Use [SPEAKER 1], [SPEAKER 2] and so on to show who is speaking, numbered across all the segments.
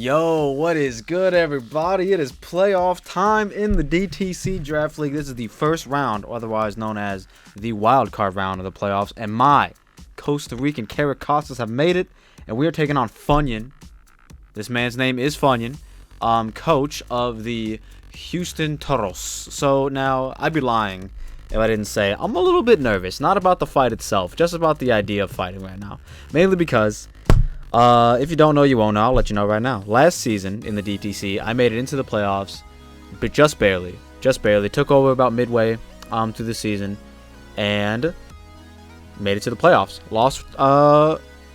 [SPEAKER 1] Yo, what is good, everybody? It is playoff time in the DTC Draft League. This is the first round, otherwise known as the wild card round of the playoffs, and my Costa Rican Carracostas have made it, and we are taking on Funyan. This man's name is Funyan, coach of the Houston Tauros. So now, I'd be lying if I didn't say I'm a little bit nervous, not about the fight itself, just about the idea of fighting right now. Mainly because if you don't know, you won't know. I'll let you know right now. Last season in the DTC, I made it into the playoffs, but just barely. Just barely. Took over about midway through the season and made it to the playoffs. Lost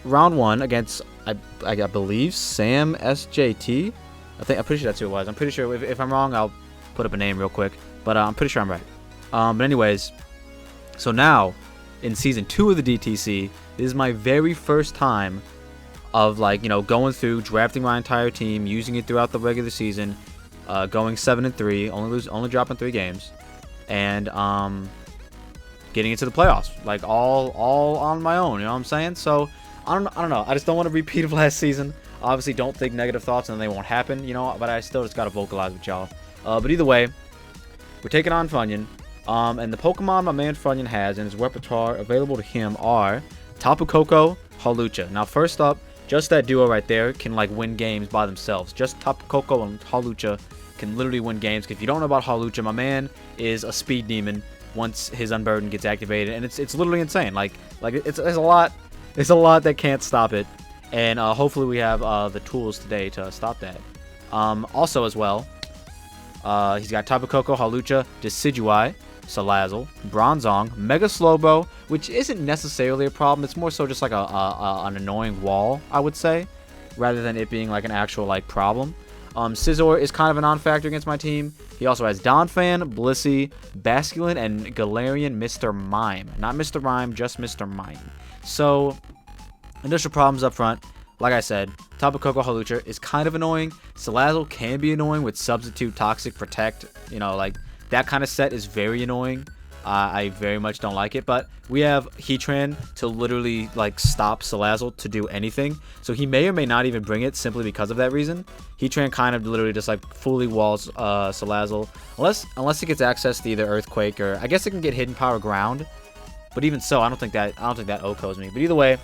[SPEAKER 1] round one against, I believe, Sam SJT. I'm pretty sure that's who it was. I'm pretty sure. If I'm wrong, I'll put up a name real quick. But I'm pretty sure I'm right. But anyways, so now in season 2 of the DTC, this is my very first time of, like, you know, going through drafting my entire team, using it throughout the regular season, going 7-3, only dropping 3 games, and getting into the playoffs, like all on my own. You know what I'm saying? So I don't know. I just don't want to repeat of last season. Obviously, don't think negative thoughts and they won't happen. You know, but I still just gotta vocalize with y'all. But either way, we're taking on Funyan. And the Pokemon my man Funyan has in his repertoire available to him are Tapu Koko, Hawlucha. Now, first up, just that duo right there can, like, win games by themselves. Just Tapu Koko and Hawlucha can literally win games. If you don't know about Hawlucha, my man is a speed demon once his Unburden gets activated, and it's literally insane. Like it's a lot that can't stop it, and hopefully we have the tools today to stop that. Also as well, he's got Tapu Koko, Hawlucha, Decidueye, Salazzle, Bronzong, Mega Slowbro, which isn't necessarily a problem. It's more so just like an annoying wall, I would say, rather than it being like an actual, like, problem. Scizor is kind of a non-factor against my team. He also has Donphan, Blissey, Basculin, and Galarian Mr. Mime. Not Mr. Rhyme, just Mr. Mime. So, initial problems up front. Like I said, Tapu Koko Hawlucha is kind of annoying. Salazzle can be annoying with Substitute, Toxic, Protect. You know, like, that kind of set is very annoying. I very much don't like it, but we have Heatran to literally, like, stop Salazzle to do anything. So he may or may not even bring it simply because of that reason. Heatran kind of literally just, like, fully walls Salazzle, unless it gets access to either Earthquake or I guess it can get Hidden Power Ground. But even so, I don't think that OHKOs me. But either way,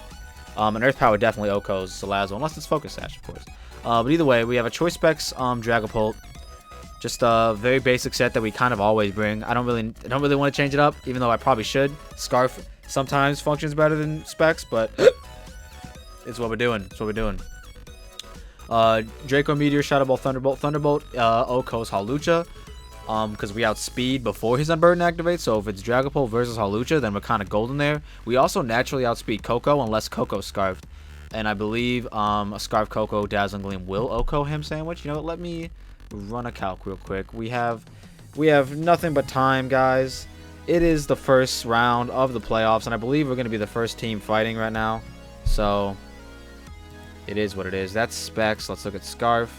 [SPEAKER 1] an Earth Power definitely OHKOs Salazzle, unless it's Focus Sash, of course. But either way, we have a Choice Specs Dragapult. Just a very basic set that we kind of always bring. I don't really want to change it up, even though I probably should. Scarf sometimes functions better than Specs, but it's what we're doing. It's what we're doing. Draco Meteor, Shadow Ball, Thunderbolt. Thunderbolt OHKOs Hawlucha, because we outspeed before his Unburden activates. So if it's Dragapult versus Hawlucha, then we're kind of golden there. We also naturally outspeed Koko unless Koko's Scarfed. And I believe a Scarf Koko Dazzling Gleam will OHKO him Sandwich. You know what, let me run a calc real quick. We have nothing but time, guys. It is the first round of the playoffs, and I believe we're going to be the first team fighting right now. So it is what it is. That's Specs. Let's look at Scarf.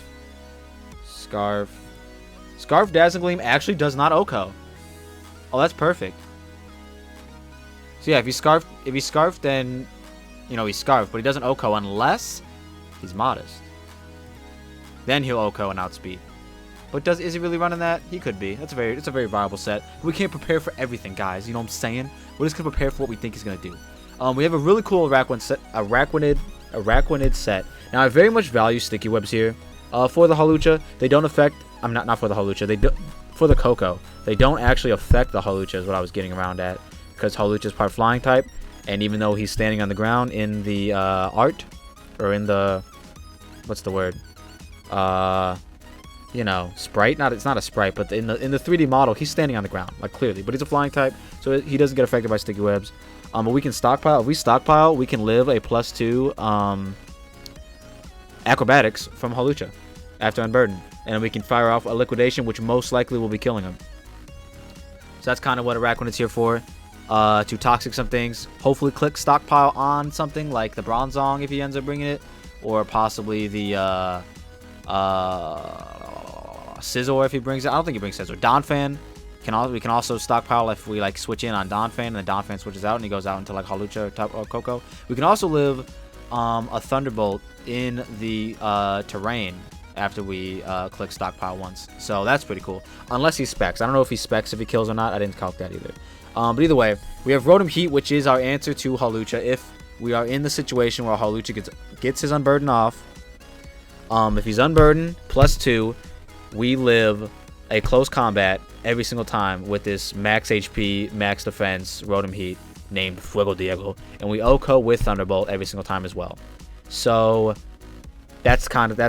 [SPEAKER 1] Scarf Dazzling Gleam actually does not OHKO. Oh, that's perfect. So yeah, if he's Scarfed, then, you know, he's Scarfed, but he doesn't OHKO unless he's Modest. Then he'll OHKO and outspeed. But is he really running that? He could be. It's a very viable set. We can't prepare for everything, guys. You know what I'm saying? We're just gonna prepare for what we think he's gonna do. We have a really cool Araquanid set. Now, I very much value Sticky Webs here. For the Hawlucha, they don't affect. Not for the Hawlucha. For the Koko, they don't actually affect the Hawlucha. Is what I was getting around at, because Hawlucha is part Flying type, and even though he's standing on the ground in the art, or in the, what's the word? You know, sprite. It's not a sprite, but in the 3D model, he's standing on the ground, like, clearly. But he's a flying type, so he doesn't get affected by Sticky Webs. But we can stockpile. If we stockpile, we can live a +2 Acrobatics from Hawlucha after Unburden, and we can fire off a Liquidation, which most likely will be killing him. So that's kind of what Araquanid's here for. To Toxic some things. Hopefully click stockpile on something like the Bronzong if he ends up bringing it, or possibly the Scizor if he brings it. I don't think he brings Scizor. Donphan we can also stockpile if we, like, switch in on Donphan, and then Donphan switches out and he goes out into, like, Hawlucha or Koko. We can also live a Thunderbolt in the terrain after we click stockpile once. So that's pretty cool. Unless he specs. I don't know if he specs if he kills or not. I didn't calc that either. But either way, we have Rotom Heat, which is our answer to Hawlucha if we are in the situation where Hawlucha gets his Unburden off. If he's Unburdened, +2, we live a close combat every single time with this max HP, max defense Rotom Heat named Fuego Diego. And we OHKO with Thunderbolt every single time as well. So that's kind of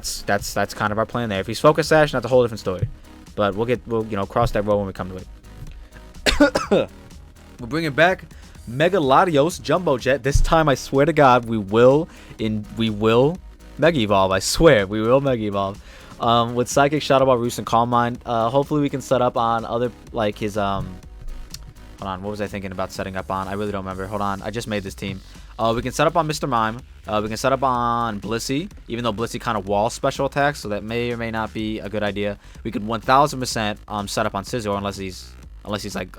[SPEAKER 1] our plan there. If he's Focus Sash, that's a whole different story. But we'll cross that road when we come to it. We're bringing back Mega Latios Jumbo Jet. This time, I swear to God, we will Mega Evolve. I swear, we will Mega Evolve. With Psychic, Shadow Ball, Roost, and Calm Mind. Hopefully, we can set up on other, like his Hold on, what was I thinking about setting up on? I really don't remember. Hold on, I just made this team. We can set up on Mr. Mime. We can set up on Blissey, even though Blissey kind of walls special attacks, so that may or may not be a good idea. We could 1000% set up on Scizor unless he's like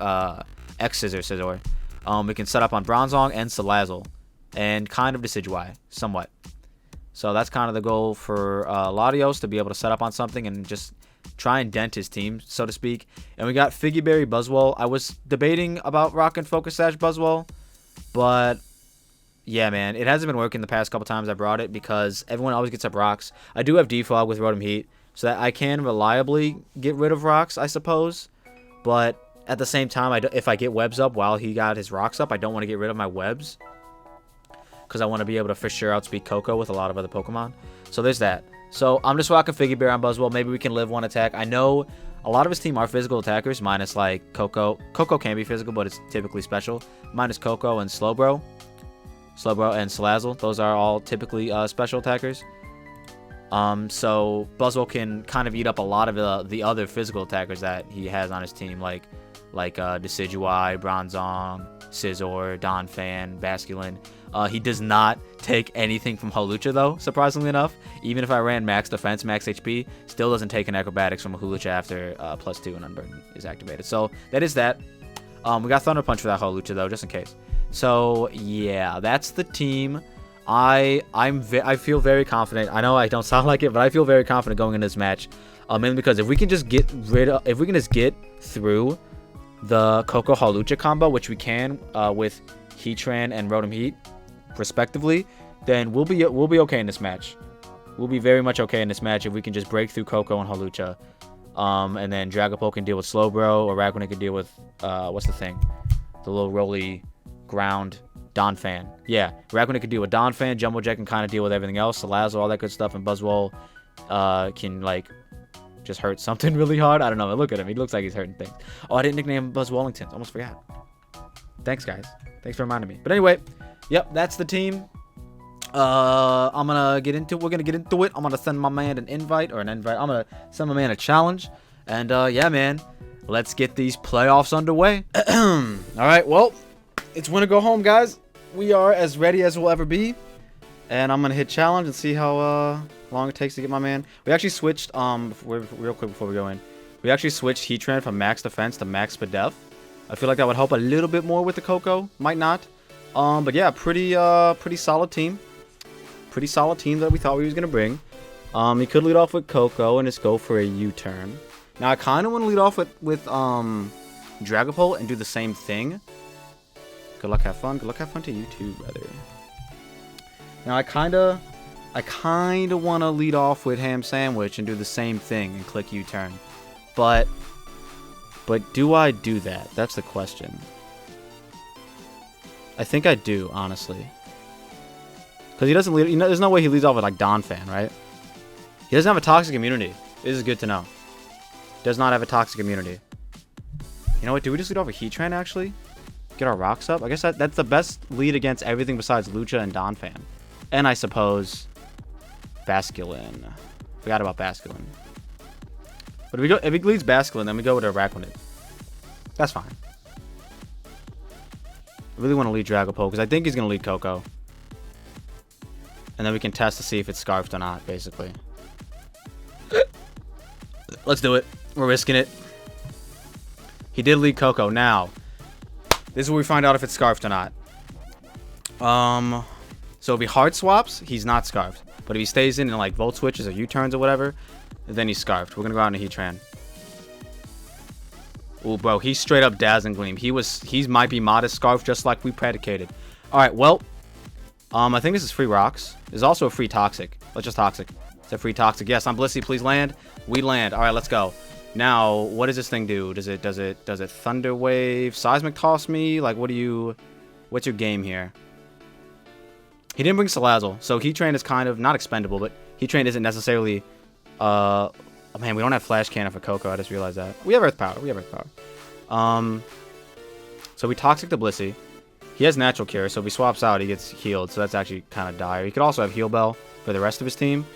[SPEAKER 1] X-Scizor. We can set up on Bronzong and Salazzle, and kind of Decidueye, somewhat. So that's kind of the goal for Latios, to be able to set up on something and just try and dent his team, so to speak. And we got Figgyberry Buzzwole. I was debating about rocking Focus Sash Buzzwole, but yeah, man, it hasn't been working the past couple times I brought it because everyone always gets up rocks. I do have Defog with Rotom Heat, so that I can reliably get rid of rocks, I suppose. But at the same time, if I get webs up while he got his rocks up, I don't want to get rid of my webs, because I want to be able to for sure outspeed Coco with a lot of other Pokemon. So there's that. So I'm just rocking Figgyberry on Buzzwole. Maybe we can live one attack. I know a lot of his team are physical attackers, minus like Coco. Coco can be physical, but it's typically special. Minus Coco and Slowbro. Slowbro and Salazzle. Those are all typically special attackers. So Buzzwole can kind of eat up a lot of the other physical attackers that he has on his team, like Decidueye, Bronzong, Scizor, Donphan, Basculin. He does not take anything from Hawlucha, though, surprisingly enough. Even if I ran max defense, max HP, still doesn't take an acrobatics from Hawlucha after +2 and Unburden is activated. So that is that. We got Thunder Punch for that Hawlucha, though, just in case. So yeah, that's the team. I feel very confident. I know I don't sound like it, but I feel very confident going into this match. Mainly because if we can just get through the Coco Hawlucha combo, which we can with Heatran and Rotom Heat, respectively, then we'll be okay in this match. We'll be very much okay in this match if we can just break through Coco and Hawlucha, and then Dragapult can deal with Slowbro, or Raccoonie can deal with what's the thing, the little rolly ground Donphan. Yeah, Raccoonie can deal with Donphan. Jumbo Jet can kind of deal with everything else, Salazzle, all that good stuff, and Buzzwole can like just hurt something really hard. I don't know. Look at him. He looks like he's hurting things. Oh, I didn't nickname him Buzz Wallington. Almost forgot. Thanks, guys. Thanks for reminding me. But anyway, yep, that's the team. We're gonna get into it. I'm gonna send my man an invite. I'm gonna send my man a challenge. And yeah, man, let's get these playoffs underway. All right, well, it's win or go home, guys. We are as ready as we'll ever be. And I'm gonna hit challenge and see how long it takes to get my man. We actually switched real quick before we go in. We actually switched Heatran from max defense to max Spadef. I feel like that would help a little bit more with the Coco. Might not. But yeah, pretty solid team. Pretty solid team that we thought we was gonna bring. He could lead off with Coco and just go for a U-turn. Now I kind of want to lead off with Dragapult and do the same thing. Good luck, have fun. Good luck, have fun to you too, brother. Now I kind of want to lead off with Ham Sandwich and do the same thing and click U-turn. But do I do that? That's the question. I think I do, honestly. Because he doesn't lead, there's no way he leads off with like Donphan, right? He doesn't have a toxic immunity. This is good to know. Does not have a toxic immunity. You know what? Do we just lead off with Heatran, actually? Get our rocks up? I guess that's the best lead against everything besides Lucha and Donphan. And I suppose Basculin. Forgot about Basculin. But if he leads Basculin, then we go with a Raccoonie. That's fine. I really want to lead Dragapult because I think he's going to lead Coco. And then we can test to see if it's Scarfed or not, basically. Let's do it. We're risking it. He did lead Coco. Now, this is where we find out if it's Scarfed or not. So if he hard swaps, he's not Scarfed. But if he stays in and like Volt Switches or U-turns or whatever, then he's Scarfed. We're going to go out into Heatran. Ooh, bro, he's straight up Dazzling Gleam. He might be Modest Scarf just like we predicated. Alright, well, I think this is free rocks. There's also a free Toxic. Let's just Toxic. It's a free Toxic. Yes, I'm Blissey. Please land. We land. Alright, let's go. Now, what does this thing do? Does it Thunder Wave? Seismic Toss me? Like, what's your game here? He didn't bring Salazzle, so Heatran is kind of not expendable, but Heatran isn't necessarily oh man, we don't have Flash Cannon for Coco. I just realized that. We have Earth Power. So we Toxic the Blissey. He has Natural Cure, so if he swaps out, he gets healed. So that's actually kind of dire. He could also have Heal Bell for the rest of his team,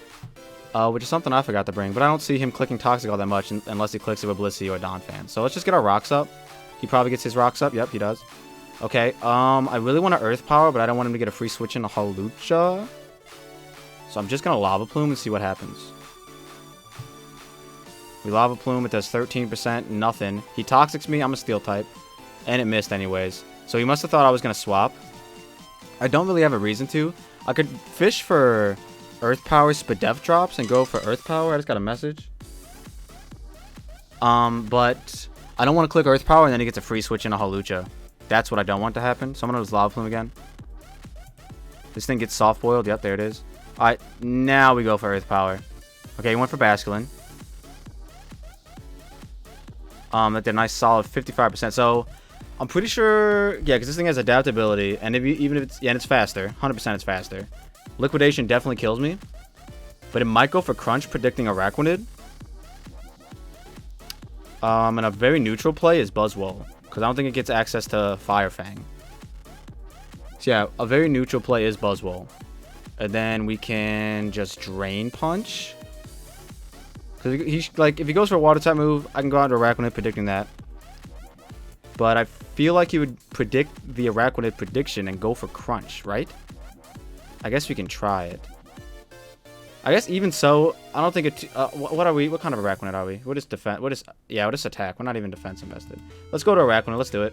[SPEAKER 1] which is something I forgot to bring. But I don't see him clicking Toxic all that much unless he clicks it with Blissey or Donphan. So let's just get our rocks up. He probably gets his rocks up. Yep, he does. Okay, I really want to Earth Power, but I don't want him to get a free switch into Hawlucha. So I'm just going to Lava Plume and see what happens. We Lava Plume, it does 13%, nothing. He Toxics me, I'm a Steel type. And it missed anyways. So he must have thought I was going to swap. I don't really have a reason to. I could fish for Earth Power Spadef drops and go for Earth Power. I just got a message. But I don't want to click Earth Power and then he gets a free switch into Hawlucha. That's what I don't want to happen. So I'm going to use Lava Plume again. This thing gets soft boiled. Yep, there it is. Alright, now we go for Earth Power. Okay, he went for Basculin. That did a nice solid 55%. So I'm pretty sure, yeah, because this thing has adaptability, and even if it's faster, 100% it's faster. Liquidation definitely kills me, but it might go for Crunch, predicting Araquanid. And a very neutral play is Buzzwole, because I don't think it gets access to Fire Fang. So yeah, a very neutral play is Buzzwole, and then we can just Drain Punch. Because if he goes for a Water type move, I can go out to Araquanid predicting that. But I feel like he would predict the Araquanid prediction and go for Crunch, right? I guess we can try it. I guess even so, I don't think it... what are we? What kind of Araquanid are we? What is defense? Yeah, what is attack? We're not even defense invested. Let's go to Araquanid. Let's do it.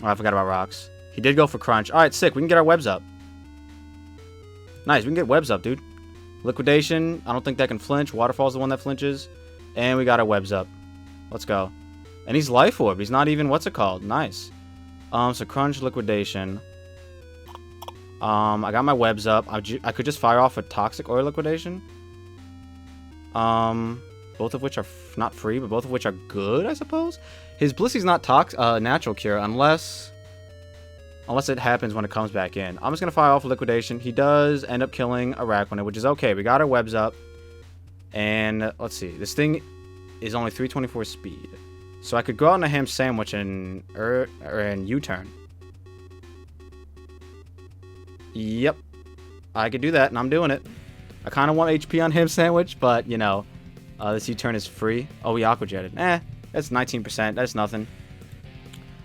[SPEAKER 1] Oh, I forgot about rocks. He did go for Crunch. Alright, sick. We can get our webs up. Nice. We can get webs up, dude. Liquidation. I don't think that can flinch. Waterfall's the one that flinches. And we got our webs up. Let's go. And he's Life Orb. He's not even... What's it called? Nice. So Crunch, Liquidation. I got my webs up. I could just fire off a Toxic or Liquidation. Both of which are not free, but both of which are good, I suppose. His Blissey's not Natural Cure unless it happens when it comes back in. I'm just going to fire off a Liquidation. He does end up killing Araquanid, which is okay. We got our webs up. And let's see. This thing is only 324 speed. So I could go out on a Ham Sandwich and U-turn. Yep. I could do that, and I'm doing it. I kind of want HP on Ham Sandwich, but, you know, this U-turn is free. Oh, we Aqua Jetted. That's 19%. That's nothing.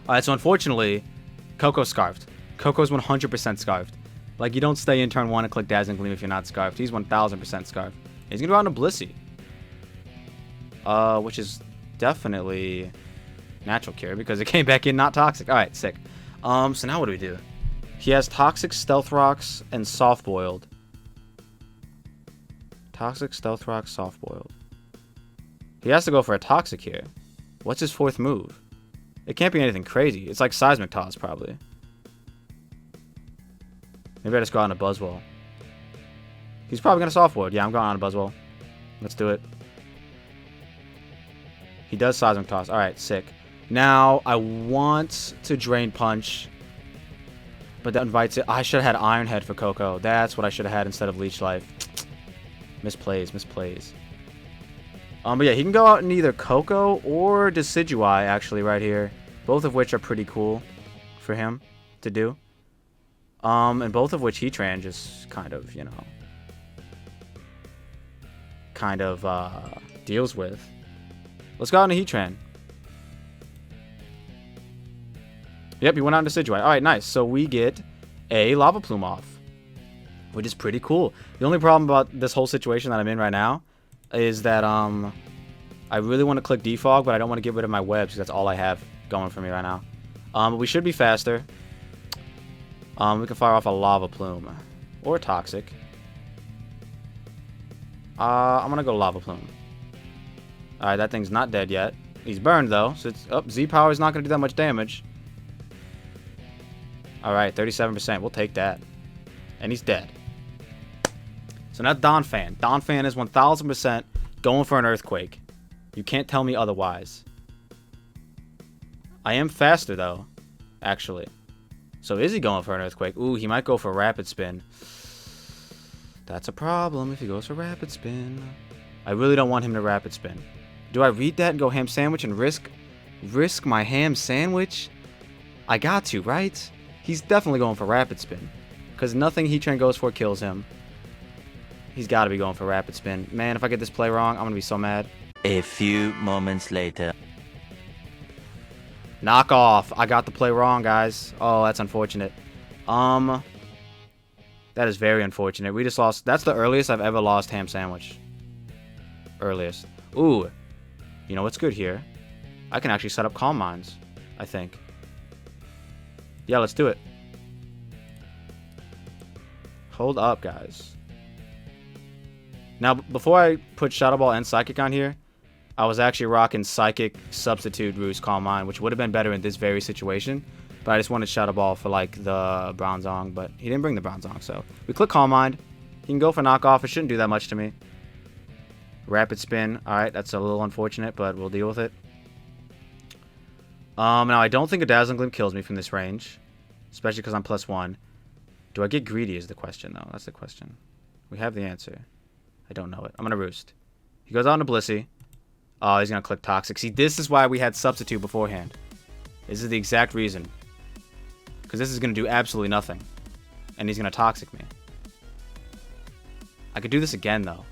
[SPEAKER 1] Alright, so unfortunately... Coco's Scarfed. Coco's 100% Scarfed. Like, you don't stay in turn 1 and click Dazzling Gleam if you're not Scarfed. He's 1000% Scarfed. He's going to go out into Blissey. Which is definitely Natural Cure because it came back in not Toxic. Alright, sick. So now what do we do? He has Toxic, Stealth Rocks, and Soft Boiled. Toxic, Stealth Rocks, Soft Boiled. He has to go for a Toxic here. What's his fourth move? It can't be anything crazy. It's like Seismic Toss, probably. Maybe I just go on a Buzzwole. He's probably going to Soft Boiled. Yeah, I'm going on a Buzzwole. Let's do it. He does Seismic Toss. Alright, sick. Now, I want to Drain Punch. But that invites it. I should have had Iron Head for Coco. That's what I should have had instead of Leech Life. Misplays. But yeah, he can go out in either Coco or Decidueye, actually, right here. Both of which are pretty cool for him to do. And both of which Heatran just kind of, you know, deals with. Let's go out into Heatran. Yep, he went out into Decidueye. Alright, nice. So we get a Lava Plume off, which is pretty cool. The only problem about this whole situation that I'm in right now is that I really want to click Defog, but I don't want to get rid of my webs because that's all I have going for me right now. But we should be faster. We can fire off a Lava Plume or Toxic. I'm gonna go Lava Plume. Alright, that thing's not dead yet. He's burned though, so it's Z-Power is not gonna do that much damage. Alright, 37%. We'll take that. And he's dead. So now Donphan. Donphan is 1000% going for an Earthquake. You can't tell me otherwise. I am faster though, actually. So is he going for an Earthquake? Ooh, he might go for Rapid Spin. That's a problem if he goes for Rapid Spin. I really don't want him to Rapid Spin. Do I read that and go Ham Sandwich and risk my Ham Sandwich? I got to, right? He's definitely going for Rapid Spin. Because nothing Heatran goes for kills him. He's got to be going for Rapid Spin. Man, if I get this play wrong, I'm going to be so mad.
[SPEAKER 2] A few moments later.
[SPEAKER 1] Knock off. I got the play wrong, guys. Oh, that's unfortunate. That is very unfortunate. We just lost. That's the earliest I've ever lost Ham Sandwich. Earliest. Ooh. You know what's good here? I can actually set up Calm Minds, I think. Yeah, let's do it. Hold up, guys. Now, before I put Shadow Ball and Psychic on here, I was actually rocking Psychic Substitute Roost Calm Mind, which would have been better in this very situation. But I just wanted Shadow Ball for, like, the Bronzong, but he didn't bring the Bronzong, so. We click Calm Mind. He can go for Knockoff. It shouldn't do that much to me. Rapid Spin. Alright, that's a little unfortunate, but we'll deal with it. Now, I don't think a Dazzling Gleam kills me from this range. Especially because I'm +1. Do I get greedy is the question, though. That's the question. We have the answer. I don't know it. I'm going to Roost. He goes out into Blissey. Oh, he's going to click Toxic. See, this is why we had Substitute beforehand. This is the exact reason. Because this is going to do absolutely nothing. And he's going to Toxic me. I could do this again, though.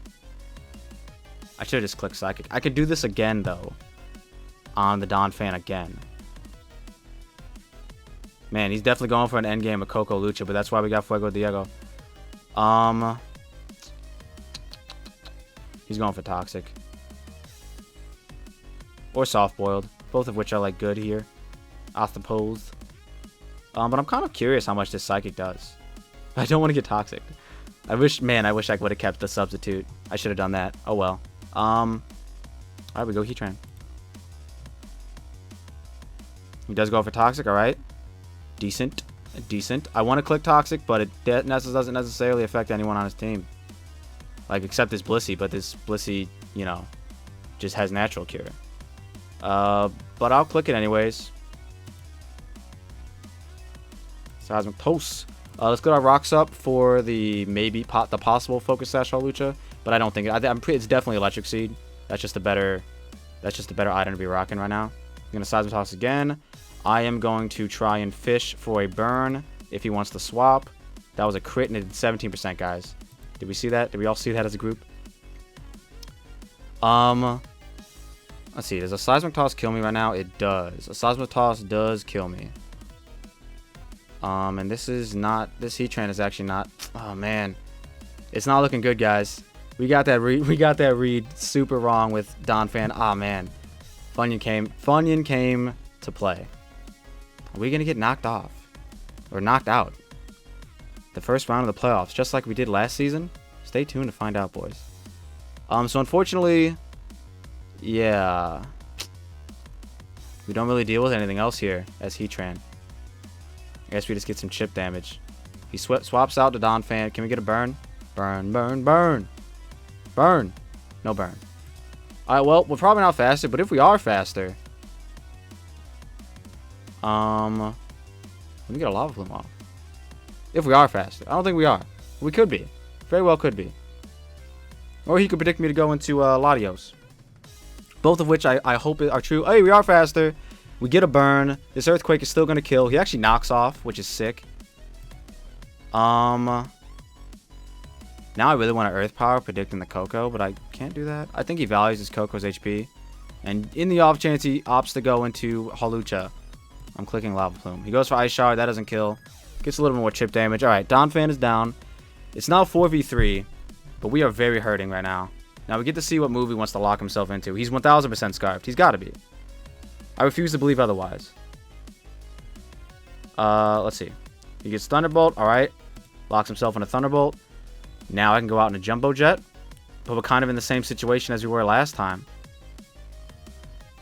[SPEAKER 1] I should have just clicked Psychic. I could do this again, though. On the Donphan again. Man, he's definitely going for an endgame of Coco Lucha, but that's why we got Fuego Diego. He's going for Toxic. Or Soft Boiled. Both of which are, like, good here. Othopose. But I'm kind of curious how much this Psychic does. I don't want to get Toxic. I wish I would have kept the Substitute. I should have done that. Oh, well. Alright, we go Heatran. He does go for Toxic, alright. Decent. I want to click Toxic, but it doesn't necessarily affect anyone on his team. Like, except this Blissey, but this Blissey, you know, just has Natural Cure. But I'll click it anyways. Seismic Toast. Let's get our rocks up for the possible Focus Sash Lucha, but I don't think it's definitely Electric Seed. That's just a better item to be rocking right now. I'm gonna Seismic Toss again. I am going to try and fish for a burn if he wants to swap. That was a crit and it did 17%, guys. Did we see that? Did we all see that as a group? Let's see. Does a Seismic Toss kill me right now? It does. A Seismic Toss does kill me. And this Heatran is actually not. Oh man, it's not looking good, guys. We got that read super wrong with Donphan. Ah man, Funyan came to play. Are we gonna get knocked off or knocked out the first round of the playoffs, just like we did last season? Stay tuned to find out, boys. So unfortunately, yeah, we don't really deal with anything else here as Heatran. I guess we just get some chip damage. He swaps out to Donphan. Can we get a burn? Burn. No burn. Alright, well, we're probably not faster, but if we are faster... let me get a Lava Plume off. If we are faster. I don't think we are. We could be. Very well could be. Or he could predict me to go into Latios. Both of which I hope are true. Hey, we are faster. We get a burn. This Earthquake is still going to kill. He actually knocks off, which is sick. Now I really want to Earth Power predicting the Coco, but I can't do that. I think he values his Coco's HP. And in the off chance he opts to go into Hawlucha, I'm clicking Lava Plume. He goes for Ice Shower. That doesn't kill. Gets a little more chip damage. Alright, Donphan is down. It's now 4v3, but we are very hurting right now. Now we get to see what move he wants to lock himself into. He's 1000% Scarfed. He's got to be. I refuse to believe otherwise. Let's see. He gets Thunderbolt. Alright. Locks himself in a Thunderbolt. Now I can go out in a Jumbo Jet. But we're kind of in the same situation as we were last time.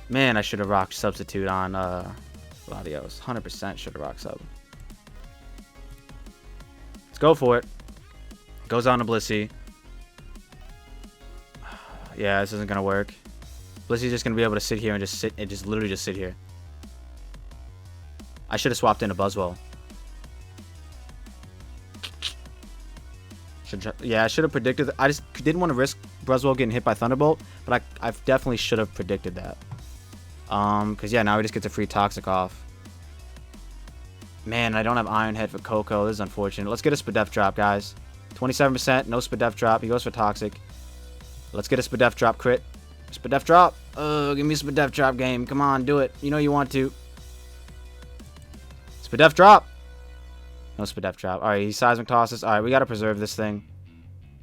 [SPEAKER 1] Man, I should have rocked Substitute on Latios. 100% should have rocked Sub. Let's go for it. Goes on to Blissey. Yeah, this isn't going to work. Blissey's just going to be able to sit here and just sit and just literally just sit here. I should have swapped in a Buzzwole. Yeah, I should have predicted that. I just didn't want to risk Buzzwole getting hit by Thunderbolt, but I definitely should have predicted that. Because yeah, now he just gets a free Toxic off. Man, I don't have Iron Head for Coco. This is unfortunate. Let's get a Spadef drop, guys. 27%, no Spadef drop. He goes for Toxic. Let's get a Spadef drop crit. Spadef drop. Give me a Spadef drop game. Come on, do it. You know you want to. Spadef drop. No Spadef drop. Alright, he Seismic Tosses. Alright, we gotta preserve this thing.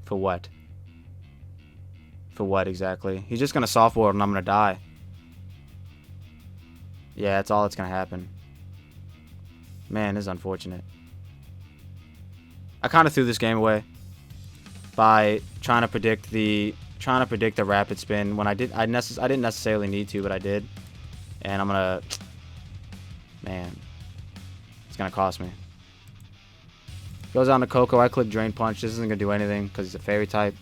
[SPEAKER 1] For what? For what exactly? He's just gonna Soft Board and I'm gonna die. Yeah, that's all that's gonna happen. Man, this is unfortunate. I kind of threw this game away by trying to predict the Rapid Spin when I didn't necessarily need to, but I did. And I'm gonna, man, it's gonna cost me. Goes on to Coco. I click Drain Punch. This isn't gonna do anything because he's a Fairy type.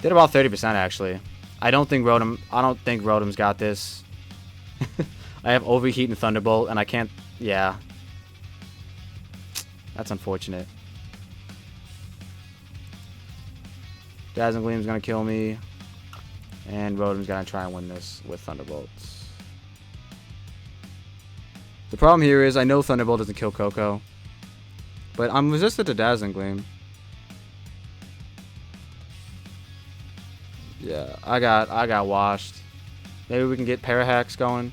[SPEAKER 1] Did about 30% actually. I don't think Rotom's got this. I have Overheat and Thunderbolt, and I can't. Yeah, that's unfortunate. Dazzling Gleam's gonna kill me, and Rotom's gonna try and win this with Thunderbolts. The problem here is I know Thunderbolt doesn't kill Coco, but I'm resistant to Dazzling Gleam. Yeah, I got washed. Maybe we can get Parahacks going.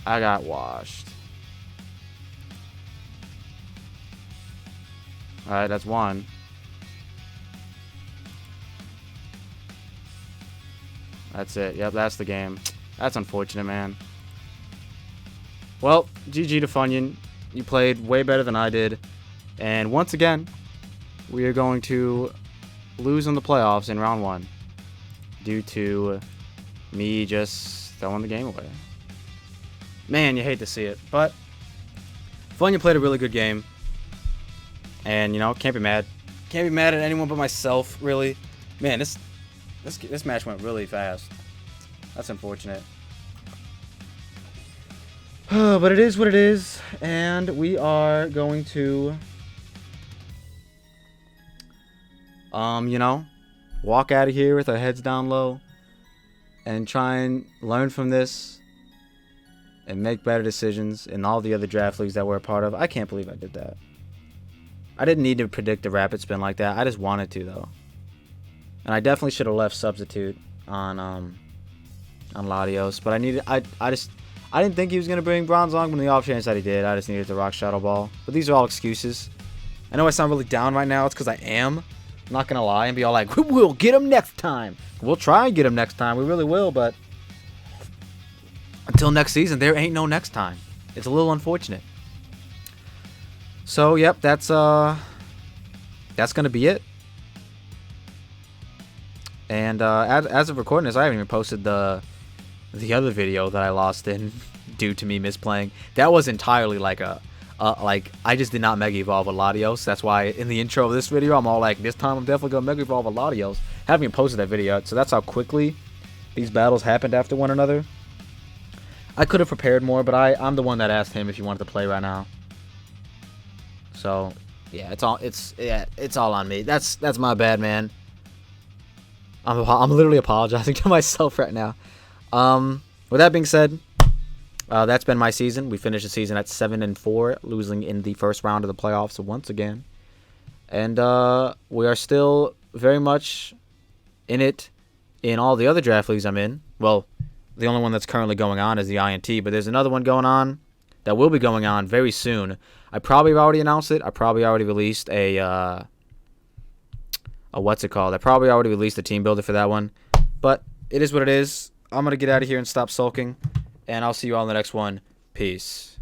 [SPEAKER 1] I got washed. Alright, that's one. That's it. Yep, that's the game. That's unfortunate, man. Well, GG to Funyan. You played way better than I did. And once again, we are going to lose in the playoffs in round 1 due to me just throwing the game away. Man, you hate to see it, but Funyan played a really good game, and you know, can't be mad. Can't be mad at anyone but myself, really. Man, this match went really fast. That's unfortunate. But it is what it is, and we are going to, you know, walk out of here with our heads down low and try and learn from this and make better decisions in all the other draft leagues that we're a part of. I can't believe I did that. I didn't need to predict a Rapid Spin like that. I just wanted to, though. And I definitely should have left Substitute on Latios, but I didn't think he was gonna bring Bronzong, but the off chance that he did, I just needed to rock Shadow Ball. But these are all excuses. I know I sound really down right now. It's because I am. I'm not gonna lie and be all like, "We'll get him next time." We'll try and get him next time. We really will, but until next season, there ain't no next time. It's a little unfortunate. So, yep, that's gonna be it. And as of recording this, I haven't even posted the other video that I lost in due to me misplaying. That was entirely like like I just did not Mega Evolve a Latios. That's why in the intro of this video, I'm all like, this time I'm definitely gonna Mega Evolve a Latios. Haven't even posted that video yet, so that's how quickly these battles happened after one another. I could have prepared more, but I'm the one that asked him if he wanted to play right now. So yeah, it's all on me. That's my bad, man. I'm literally apologizing to myself right now. With that being said, that's been my season. We finished the season at 7-4, losing in the first round of the playoffs once again. And we are still very much in it in all the other draft leagues I'm in. Well, the only one that's currently going on is the INT, but there's another one going on that will be going on very soon. I probably already announced it. I probably already released a what's it called? I probably already released a team builder for that one. But it is what it is. I'm going to get out of here and stop sulking. And I'll see you all in the next one. Peace.